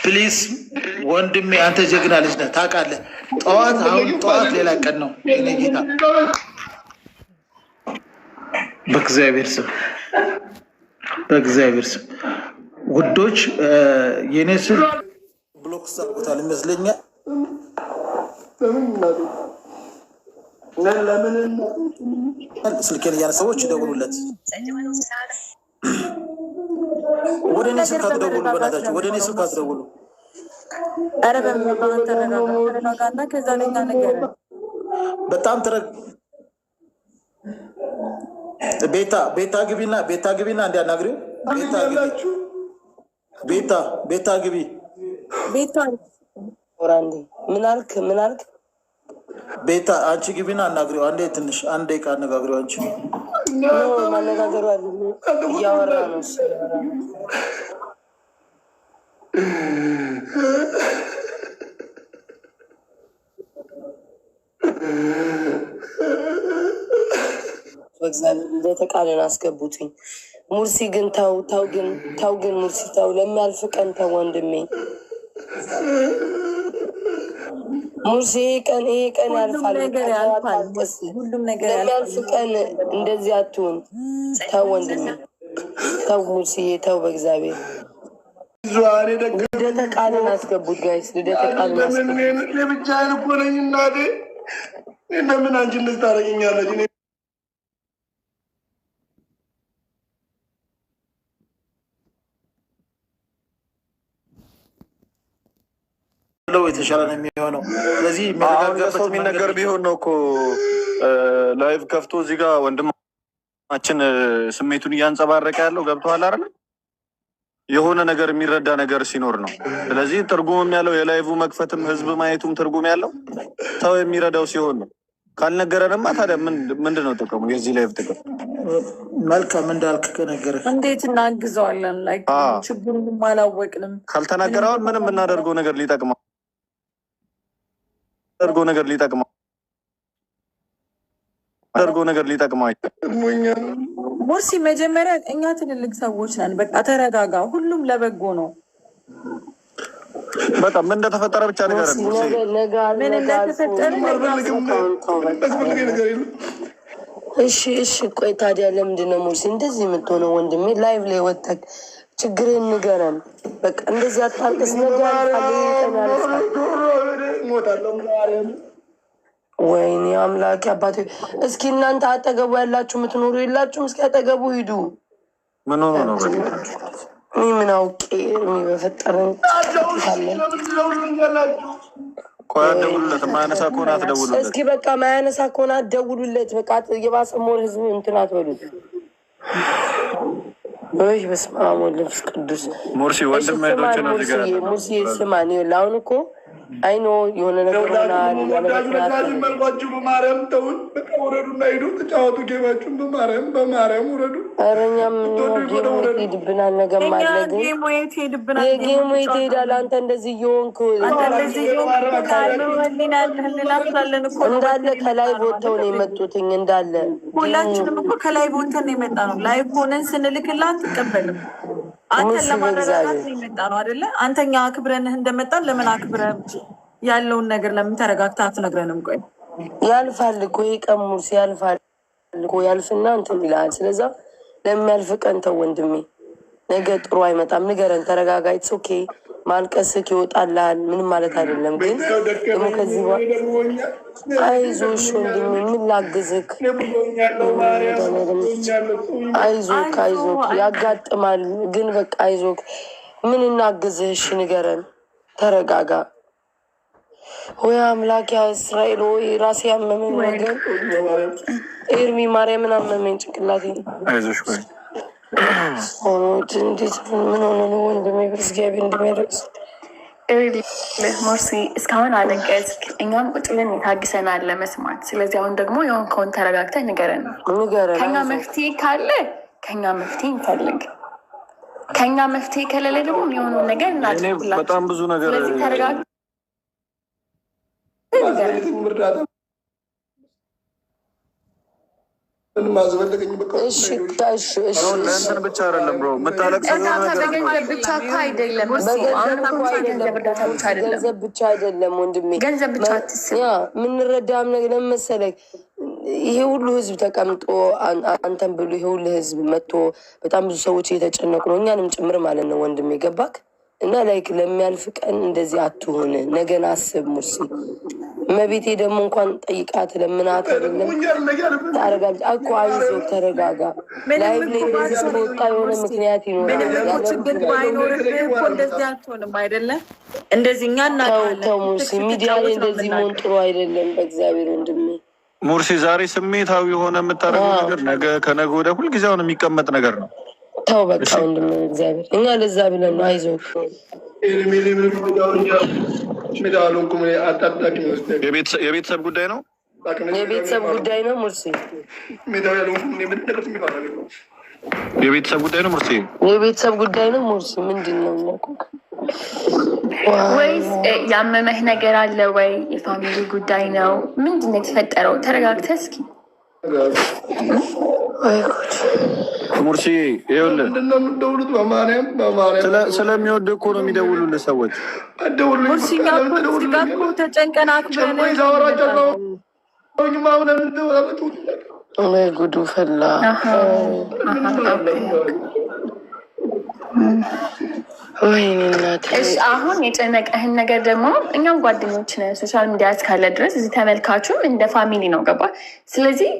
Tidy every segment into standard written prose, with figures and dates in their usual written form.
ፕሊዝ ወንድሜ አንተ ጀግና ልጅ ነህ ታውቃለህ። አሁን ጠዋት ሌላ ቀን ነው የኔ ጌታ በእግዚአብሔር ስም ውዶች የኔ ስል ብሎክ ሳቦታል ይመስለኛል። ስልኬን እያነሱ ሰዎች ይደውሉለት። ወደ እኔ ስልክ አትደውሉ፣ በእናታችሁ ወደ እኔ ስልክ አትደውሉ። ኧረ ተረጋጋና ከዛ ላይ ነገር በጣም ቤታ ግቢና እንዲያናግሪው ቤታ ግቢ። ቤታ ምን አልክ? ቤታ አንቺ ግቢና አናግሪው። አንድ ደቂቃ አነጋግሪው። አንቺ ማነጋገሩ አለ እያወራ ነው። በተቃለን አስገቡትኝ። ሙርሲ ግን ተው ግን ሙርሲ ተው፣ ለሚያልፍ ቀን ተው ወንድሜ ሙርሲ። ይሄ ቀን ያልፋል፣ ሁሉም ነገር ለሚያልፍ ቀን እንደዚህ አትሁን። ተው ወንድሜ ተው ሙርሲዬ ተው፣ በእግዚአብሔር ልደተ ቃልን አስገቡት ጋይስ፣ ልደተ ቃልን አስገቡት። ብቻዬን እኮ ነኝ እናቴ፣ ለምን አንቺ እንደዚህ ታደርጊኛለች? የተሻለ ነው የሚሆነው። ስለዚህ ሰው የሚነገር ቢሆን ነው እኮ ላይቭ ከፍቶ እዚህ ጋር ወንድማችን ስሜቱን እያንጸባረቀ ያለው ገብቶሃል አይደል? የሆነ ነገር የሚረዳ ነገር ሲኖር ነው። ስለዚህ ትርጉምም ያለው የላይቭ መክፈትም ህዝብ ማየቱም ትርጉም ያለው ሰው የሚረዳው ሲሆን ነው። ካልነገረንማ ታዲያ ምንድን ነው ጥቅሙ? የዚህ ላይቭ ጥቅም መልካም እንዳልክ ከነገረ እንዴት እናግዘዋለን? ችግሩንም አላወቅንም። ካልተናገረውን ምንም የምናደርገው ነገር ሊጠቅመው ሙርሲ መጀመሪያ እኛ ትልልቅ ሰዎች ነን። በቃ ተረጋጋ። ሁሉም ለበጎ ነው። በጣም ምን እንደተፈጠረ ብቻ ንገረን። ምን እንደተፈጠረ እሺ ቆይ ታዲያ ለምንድን ነው ሙርሲ እንደዚህ የምትሆነው? ወንድሜ ላይቭ ላይ ወጥተህ ችግርህን ንገረን። በቃ እንደዚህ አታልቅስ። ወይኔ አምላኬ አባቴ። እስኪ እናንተ አጠገቡ ያላችሁ የምትኖሩ የላችሁም? እስኪ አጠገቡ ሂዱ። ምን ሆኖ ነው? እኔ ምን አውቄ በፈጠረን ቆይ አትደውሉለት። ማያነሳ ከሆነ አትደውሉለት። እስኪ በቃ ማያነሳ ከሆነ አትደውሉለት። በቃ የባሰ ሞር ህዝቡ እንትን አትበሉት። ወይ በስመ አብ ወወልድ ወመንፈስ ቅዱስ። ሙርሲ ወንድም ሄዶች ነው እዚህ ጋር ሙርሲ ስማኝ፣ አሁን እኮ አይኖ የሆነ ነገር መልኳችሁ በማርያም ተውን። በቃ ውረዱና ሂዱ ተጫወቱ ጌማችሁን። በማርያም ውረዱ። ኧረ እኛም ሄድብናል። ነገ አለ ግን የጌሙ የት ሄዳል? አንተ እንደዚህ እየሆንክ እንዳለ ከላይ ቦታው ነው የመጡትኝ። እንዳለ ሁላችንም እኮ ከላይ ቦታው ነው የመጣ ነው። ላይ ሆነን ስንልክላት ትቀበልም። አንተን ለማረጋጋት የመጣ ነው አይደለ? አንተኛ አክብረንህ እንደመጣን ለምን አክብረን ያለውን ነገር ለምን ተረጋግተህ አትነግረንም? ቆይ ያልፋል እኮ ቀን ሙርሲ ያልፋል እኮ ያልፍና እንትን ይልሃል። ስለዛ ለሚያልፍ ቀን ተው ወንድሜ፣ ነገ ጥሩ አይመጣም። ንገረን፣ ተረጋጋ። ኢትስ ኦኬ። ማልቀስክ ይወጣልሃል፣ ምንም ማለት አይደለም። ግን ደግሞ ከዚህ አይዞሽ ወንድሜ፣ ምን ላግዝክ? አይዞክ ያጋጥማል። ግን በቃ አይዞክ፣ ምን እናግዝህ? እሺ ንገረን፣ ተረጋጋ። ወይ አምላክ ያ እስራኤል፣ ወይ ራሴ ያመመኝ ነገር ኤርሚ ማርያምን አመመኝ ጭንቅላቴ። አይዞሽ ቆይ ሆኖት እንዴት ምን ሆነ ነው ወንድሜ? በእግዚአብሔር እንደሚያደርስ ሙርሲ እስካሁን አለቀስክ፣ እኛም ቁጭ ብለን ታግሰናል ለመስማት። ስለዚህ አሁን ደግሞ የሆንከውን ተረጋግተህ ንገረን። ከኛ መፍትሄ ካለ ከኛ መፍትሄ እንፈልግ። ከኛ መፍትሄ ከሌለ ደግሞ የሆኑ ነገር እናድርግላችሁ። በጣም ብዙ ነገር ስለዚህ ተረጋግተህ ማዝበለቀኝ በቃ እሺ ለእንትን ብቻ አይደለም ብሮ የምታለቅሰው በገንዘብ ብቻ እኮ አይደለም። ገንዘብ ብቻ አይደለም ወንድሜ፣ ገንዘብ ብቻ አትስብ። የምንረዳም ነገር ለመሰለኝ ይሄ ሁሉ ህዝብ ተቀምጦ አንተን ብሎ ይሄ ሁሉ ህዝብ መጥቶ በጣም ብዙ ሰዎች እየተጨነቁ ነው፣ እኛንም ጭምር ማለት ነው ወንድሜ። ገባክ? እና ላይክ ለሚያልፍ ቀን እንደዚህ አትሆን፣ ነገን አስብ ሙርሲ። መቤቴ ደግሞ እንኳን ጠይቃት ለምናት አይደለም ታረጋግጥ እኮ አይዞህ፣ ተረጋጋ። ላይቭ ላይ እንደዚህ ስለወጣ የሆነ ምክንያት ይኖራል። ችግር ባይኖርብህ እኮ እንደዚህ አትሆንም አይደለም። እንደዚህ እኛ እናውቃለን። ተው ሙርሲ፣ ሚዲያ ላይ እንደዚህ መሆን ጥሩ አይደለም። በእግዚአብሔር ወንድሜ ሙርሲ፣ ዛሬ ስሜታዊ የሆነ የምታደርገው ነገር ነገ ከነገ ወደ ሁልጊዜ አሁን የሚቀመጥ ነገር ነው። ተው በቃ ወንድሜ፣ እግዚአብሔር እኛ ለዛ ብለን ነው። አይዞህ የቤተሰብ ጉዳይ ነው። የቤተሰብ ጉዳይ ነው ሙርሲ፣ የቤተሰብ ጉዳይ ነው ሙርሲ፣ የቤተሰብ ጉዳይ ነው ሙርሲ። ምንድን ነው ወይስ ያመመህ ነገር አለ ወይ? የፋሚሊ ጉዳይ ነው? ምንድን ነው የተፈጠረው? ተረጋግተህ እስኪ ሙርሲ። ይኸውልህ ስለሚወድ እኮ ነው የሚደውሉልህ ሰዎች። ሙርሲኛ እኮ ተጨንቀን አክብረን ጉዱ ፈላ። አሁን የጨነቀህን ነገር ደግሞ እኛም ጓደኞች ነን፣ ሶሻል ሚዲያ እስካለ ድረስ እዚህ ተመልካቹም እንደ ፋሚሊ ነው። ገባ? ስለዚህ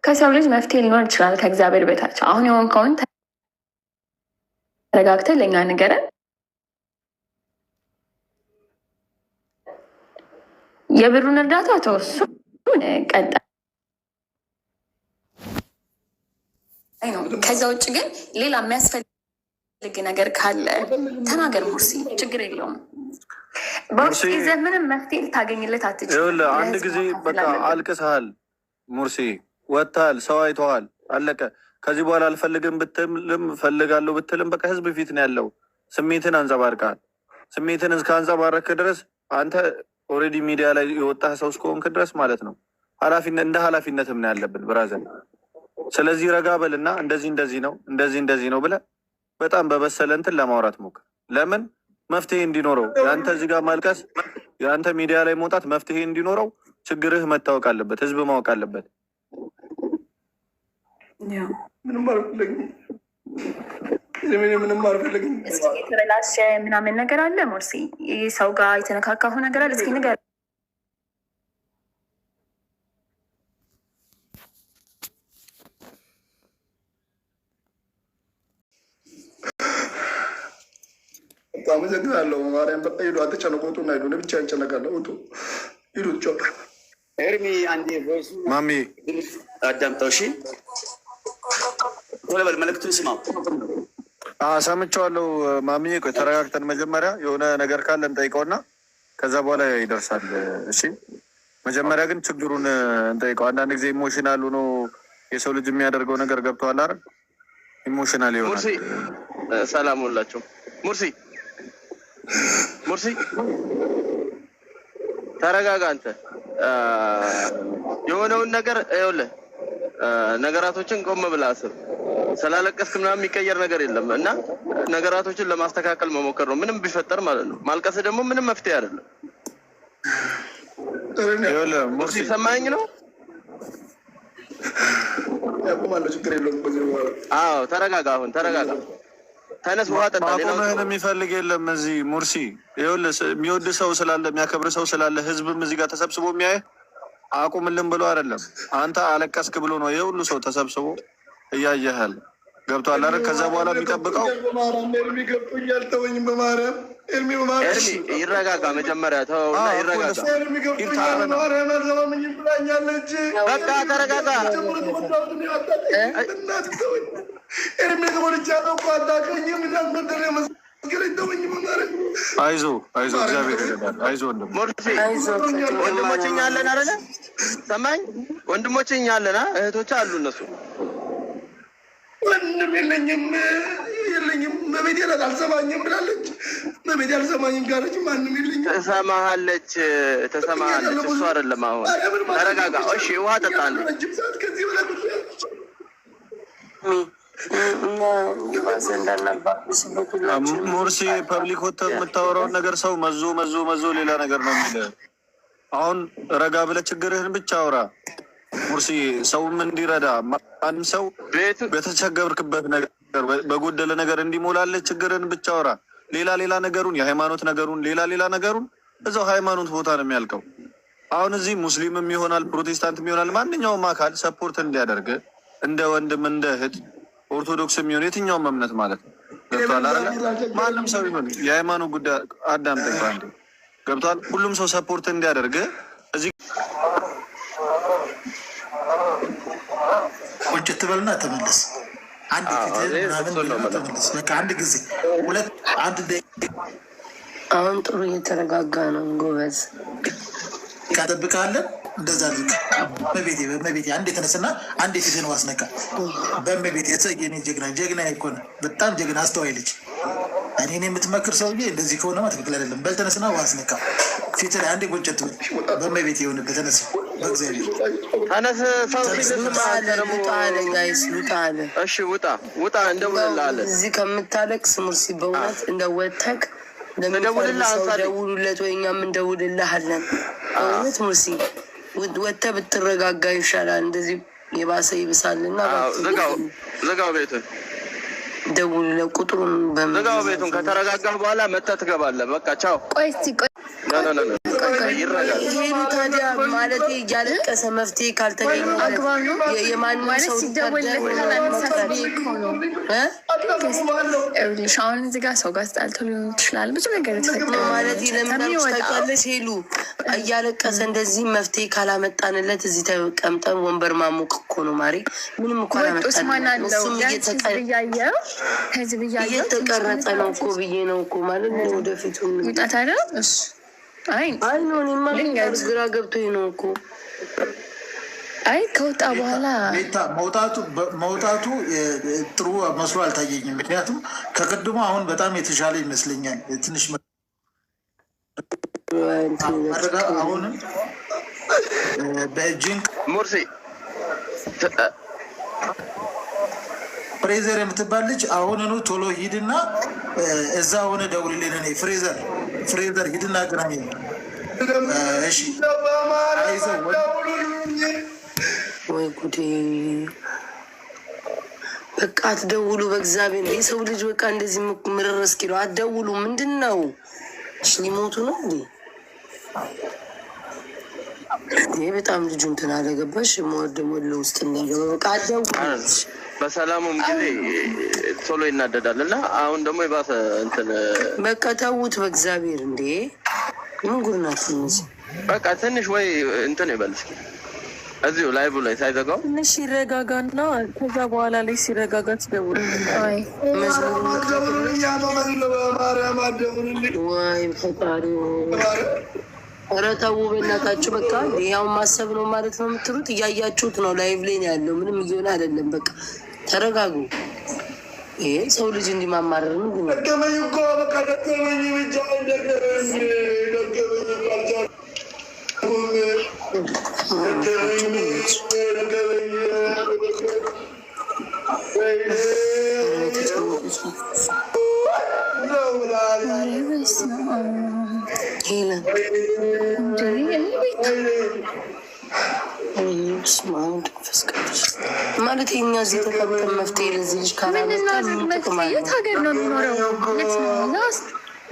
ከሰው ልጅ መፍትሄ ሊኖር ይችላል ከእግዚአብሔር በታች። አሁን የሆንከውን ተረጋግተህ ለእኛ ንገረን። የብሩን እርዳታ ተወሱ ቀጣይ ነው። ከዛ ውጭ ግን ሌላ የሚያስፈልግ ነገር ካለ ተናገር ሙርሲ፣ ችግር የለውም። በውስጥ ይዘህ ምንም መፍትሄ ልታገኝለት አትችልም። አንድ ጊዜ በቃ አልቅሰሃል ሙርሲ፣ ወጥተሃል፣ ሰው አይተዋል፣ አለቀ። ከዚህ በኋላ አልፈልግም ብትልም ፈልጋለሁ ብትልም በቃ ህዝብ ፊት ነው ያለው። ስሜትን አንጸባርቃል። ስሜትን እስከ አንጸባረክ ድረስ አንተ ኦልሬዲ ሚዲያ ላይ የወጣህ ሰው እስከሆንክ ድረስ ማለት ነው እንደ ኃላፊነትም ነው ያለብን ብራዘር። ስለዚህ ረጋ በልና እንደዚህ ነው እንደዚህ ነው ብለህ በጣም በበሰለ እንትን ለማውራት ሞክር። ለምን መፍትሄ እንዲኖረው የአንተ እዚህ ጋር ማልቀስ፣ የአንተ ሚዲያ ላይ መውጣት መፍትሄ እንዲኖረው ችግርህ መታወቅ አለበት፣ ህዝብ ማወቅ አለበት። ምንም አልፈልግም። የተበላሸ ምናምን ነገር አለ ሙርሲ? ሰው ጋር የተነካካሁ ነገር አለ? እስኪ ንገር። አመሰግናለሁ ማርያም። በቃ ሂዱ፣ አትጨነቁ። እና ሂዱ፣ ብቻ እንጨነቃለሁ። ሂዱ ጫወታ። ኤርሚ አንዴ ቮይሱ ማሚ አዳምጠው። እሺ ቶሎ በል፣ መልዕክቱን ስማው። ሰምቼዋለሁ ማሚ። ቆይ ተረጋግተን መጀመሪያ የሆነ ነገር ካለ እንጠይቀውና ከዛ በኋላ ይደርሳል። እሺ መጀመሪያ ግን ችግሩን እንጠይቀው። አንዳንድ ጊዜ ኢሞሽናል ሆኖ የሰው ልጅ የሚያደርገው ነገር ገብተዋል አይደል? ኢሞሽናል ይሆናል። ሙርሲ ሰላም ሁላችሁ። ሙርሲ ተረጋጋ። አንተ የሆነውን ነገር ይኸውልህ፣ ነገራቶችን ቆም ብለህ አስብ። ስላለቀስክ ምናምን የሚቀየር ነገር የለም እና ነገራቶችን ለማስተካከል መሞከር ነው፣ ምንም ቢፈጠር ማለት ነው። ማልቀስ ደግሞ ምንም መፍትሄ አይደለም። ይኸውልህ ሙርሲ ሰማኸኝ ነው? ያቆማለሁ፣ ችግር የለውም። አዎ ተረጋጋ። አሁን ተረጋጋ። ተነስ፣ ውሃ ጠጣ። ማቆምህን የሚፈልግ የለም እዚህ ሙርሲ። ይኸውልህ የሚወድ ሰው ስላለ የሚያከብር ሰው ስላለ ህዝብም እዚህ ጋር ተሰብስቦ የሚያይ አቁምልን ብሎ አይደለም። አንተ አለቀስክ ብሎ ነው ይሄ ሁሉ ሰው ተሰብስቦ እያየሃል። ገብቶሃል አይደል? ከዛ በኋላ የሚጠብቀው ኤርሚ ይረጋጋ። መጀመሪያ ተውና ይረጋጋ። በቃ ተረጋጋ። አይዞህ እግዚአብሔር ይረዳል። አይዞህ ወንድሞች እኛ አለን አይደለ? ሰማኝ። ወንድሞች እኛ አለን፣ እህቶች አሉ። እነሱ ወንድም የለኝም በቤቴ አልሰማኝም ብላለች። በቤቴ አልሰማኝም ካለች ማንም የለኝም። ትሰማሃለች። እሱ አይደለም። አሁን ተረጋጋ። እሺ ውሃ ጠጣ። ሙርሲ ፐብሊክ ወጥተህ የምታወራውን ነገር ሰው መዞ ሌላ ነገር ነው የሚልህ። አሁን ረጋ ብለህ ችግርህን ብቻ አውራ ሙርሲ። ሰውም እንዲረዳ ማንም ሰው በተቸገርክበት ነገር በጎደለ ነገር እንዲሞላለህ ችግርህን ብቻ አውራ። ሌላ ነገሩን የሃይማኖት ነገሩን ሌላ ነገሩን እዛው ሃይማኖት ቦታ ነው የሚያልቀው። አሁን እዚህ ሙስሊምም ይሆናል ፕሮቴስታንትም ይሆናል ማንኛውም አካል ሰፖርት እንዲያደርግ እንደ ወንድም እንደ እህት ኦርቶዶክስም ይሆን የትኛውም እምነት ማለት ነው ገብቷል አይደል? ማንም ሰው ይሆን የሃይማኖት ጉዳይ አዳምጠኝ አንዴ ገብቷል። ሁሉም ሰው ሰፖርት እንዲያደርግ እዚህ ቁጭ ትበልና ተመለስ። አንድ ተመለስ። በቃ አንድ ጊዜ ሁለት አንድ አሁን ጥሩ እየተረጋጋ ነው። ጎበዝ ካጠብቃለን እንደዛ ልክ በመቤቴ አንድ የተነስና አንድ የፊትን ዋስነካ በመቤቴ የኔ ጀግና እኮ ነው። በጣም ጀግና አስተዋይ ልጅ። እኔን የምትመክር ሰውዬ እንደዚህ ከሆነማ ትክክል አይደለም። በልተነስና ዋስነካ ፊት ላይ አንዴ ቁጭት በመቤቴ የሆንበት ተነስ። በእግዚአብሔር ተነስ። ሰው እሺ ውጣ እንደውልልሃለን። እዚህ ከምታለቅስ ሙርሲ በእውነት እንደወተክ ደውሉለት ወይ እኛም እንደውልልሃለን። በእውነት ሙርሲ ወጥተህ ብትረጋጋ ይሻላል። እንደዚህ የባሰ ይብሳልና ዘጋው ቤቱን ደውሉለት። ቁጥሩን ዘጋው ቤቱን። ከተረጋጋህ በኋላ መተህ ትገባለህ። በቃ ቻው። ይሄን ታዲያ ማለት እያለቀሰ መፍትሄ ካልተገኘ የማንም ሰው አሁን እዚህ ጋር ሰው ጋር ስጣልቶ ሊሆን ይችላል። ብዙ ነገር ማለት ለምታውቂያለሽ ሄሉ እያለቀሰ እንደዚህ መፍትሄ ካላመጣንለት እዚህ ተቀምጠን ወንበር ማሞቅ እኮ ነው ማሪ። ምንም እኮ አላመጣንም። እሱም እየተቀረጸ ነው እኮ ብዬ ነው እኮ ማለት ነው። ወደፊቱ ይጣት አይደል? አይ ነው እኔማ ግራ ገብቶኝ ነው እኮ። አይ ከወጣ በኋላ መውጣቱ ጥሩ መስሎ አልታየኝም። ምክንያቱም ከቅድሞ አሁን በጣም የተሻለ ይመስለኛል። ትንሽ አሁንም በእጅን ሙርሲ ፍሬዘር የምትባል ልጅ አሁንኑ ቶሎ ሂድና እዛ ሆነ ደውልልን። እኔ ፍሬዘር ሂድና ግራኝ። እሺ ወይ ጉዴ! በቃ አትደውሉ በእግዚአብሔር። የሰው ልጅ በቃ እንደዚህ ምርር እስኪለው አትደውሉ። ምንድን ነው ሊሞቱ ነው እንዴ? ይሄ በጣም ልጁ እንትን አለገባሽ ወደ ውስጥ እንዳለ በቃ አትደውሉ። በሰላሙም ጊዜ ቶሎ ይናደዳል እና አሁን ደግሞ የባሰ እንትን በቃ ተዉት በእግዚአብሔር። እንዴ ምን ጉድ ናት እነዚህ? በቃ ትንሽ ወይ እንትን ይበል እስኪ እዚሁ ላይቭ ላይ ሳይዘጋው ትንሽ ይረጋጋና ከዛ በኋላ ላይ ሲረጋጋ ትደውል። ወይ ፈጣሪ ኧረ ተው በእናታችሁ በቃ። ያው ማሰብ ነው ማለት ነው የምትሉት። እያያችሁት ነው ላይቭ ላይ ነው ያለው። ምንም እየሆነ አይደለም። በቃ ተረጋጉ። ይሄ ሰው ልጅ እንዲማማረር ምንድን ነው? ደገመኝ እኮ በቃ ደገመኝ ብቻ ደገመኝ ማለት የኛ እዚህ ተቀምጠን መፍትሄ ለዚህ ልጅ የት ሀገር ነው የሚኖረው?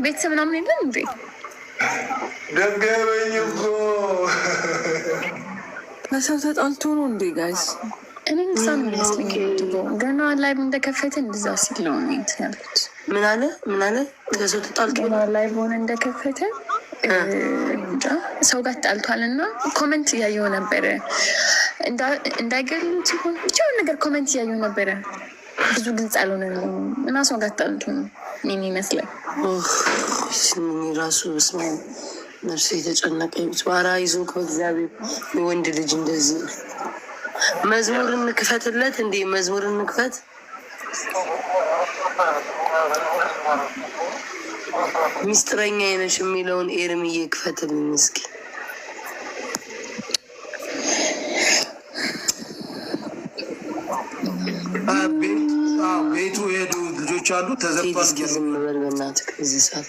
ቤተሰብ ምናምን የለን እንዴ? ደገመኝ እኮ ከሰው ተጣልቶ ነው እንዴ ጋይስ? እኔ ምሳን መስለኝ ገና ላይ እንደከፈተ እንደዛ ሲል ነው ያልኩት። ምን አለ ከሰው ተጣልቶ ገና ላይ ሆነ እንደከፈተ ሰው ጋር ተጣልቷል እና ኮመንት እያየው ነበረ እንዳይገሉት ሲሆን ብቻውን ነገር ኮመንት እያየው ነበረ። ብዙ ግልጽ አልሆነ እና ሰው ጋር ተጣልቶ ነው ምን ይመስላል። ራሱ በስመ አብ ነፍሴ የተጨነቀ ባራ ይዞ ከእግዚአብሔር የወንድ ልጅ እንደዚህ መዝሙር እንክፈትለት እንዴ? መዝሙር እንክፈት። ሚስጥረኛ ነሽ የሚለውን ኤርምዬ ክፈትልኝ እስኪ። አሉ ተዘግቷል። ዝም በል በእናትህ እዚህ ሰዓት